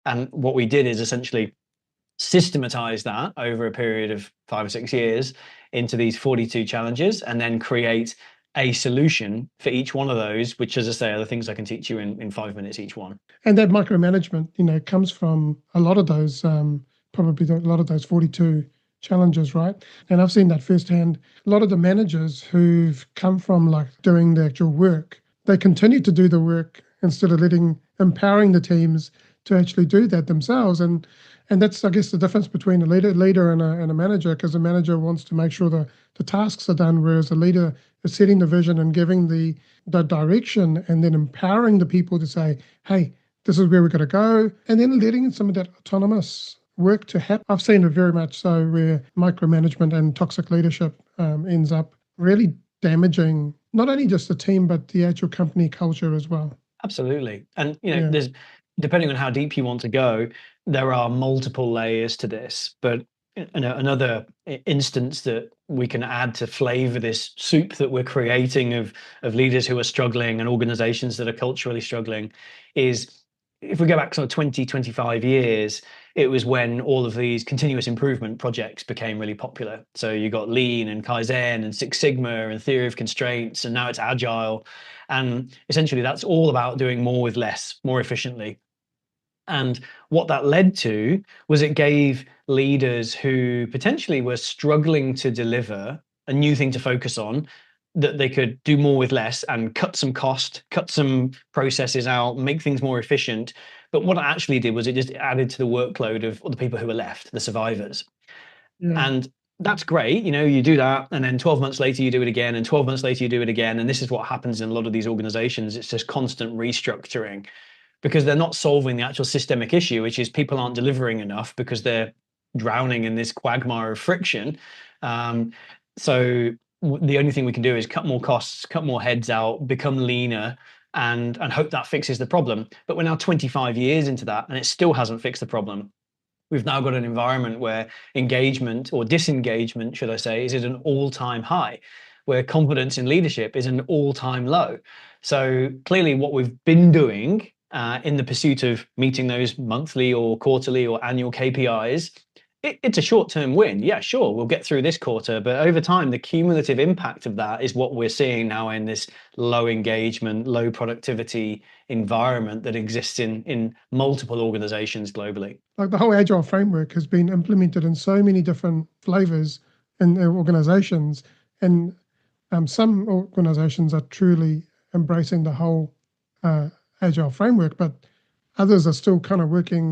And what we did is essentially systematize that over a period of 5 or 6 years into these 42 challenges, and then create a solution for each one of those, which, as I say, are the things I can teach you in 5 minutes each one. And that micromanagement, comes from a lot of those, probably a lot of those 42 challenges, right? And I've seen that firsthand. A lot of the managers who've come from like doing the actual work, they continue to do the work instead of empowering the teams to actually do that themselves. And that's, I guess, the difference between a leader and a manager, because the manager wants to make sure the tasks are done, whereas the leader is setting the vision and giving the direction, and then empowering the people to say, hey, this is where we're going to go, and then letting some of that autonomous work to happen. I've seen it very much so where micromanagement and toxic leadership ends up really damaging not only just the team, but the actual company culture as well. Absolutely. And, there's, depending on how deep you want to go, there are multiple layers to this. But another instance that we can add to flavor this soup that we're creating of leaders who are struggling and organizations that are culturally struggling is, if we go back sort of 20, 25 years, it was when all of these continuous improvement projects became really popular. So you got Lean and Kaizen and Six Sigma and Theory of Constraints, and now it's Agile. And essentially that's all about doing more with less, more efficiently. And what that led to was it gave leaders who potentially were struggling to deliver a new thing to focus on, that they could do more with less and cut some cost, cut some processes out, make things more efficient. But what it actually did was it just added to the workload of the people who were left, the survivors. Yeah. And that's great. You do that, and then 12 months later, you do it again, and 12 months later, you do it again. And this is what happens in a lot of these organizations. It's just constant restructuring, because they're not solving the actual systemic issue, which is people aren't delivering enough because they're drowning in this quagmire of friction. So the only thing we can do is cut more costs, cut more heads out, become leaner, and hope that fixes the problem. But we're now 25 years into that, and it still hasn't fixed the problem. We've now got an environment where engagement, or disengagement, should I say, is at an all-time high, where confidence in leadership is an all-time low. So clearly what we've been doing in the pursuit of meeting those monthly or quarterly or annual KPIs, it's a short-term win. Yeah, sure, we'll get through this quarter, but over time, the cumulative impact of that is what we're seeing now in this low engagement, low productivity environment that exists in multiple organizations globally. Like the whole Agile framework has been implemented in so many different flavors in their organizations, and some organizations are truly embracing the whole Agile framework, but others are still kind of working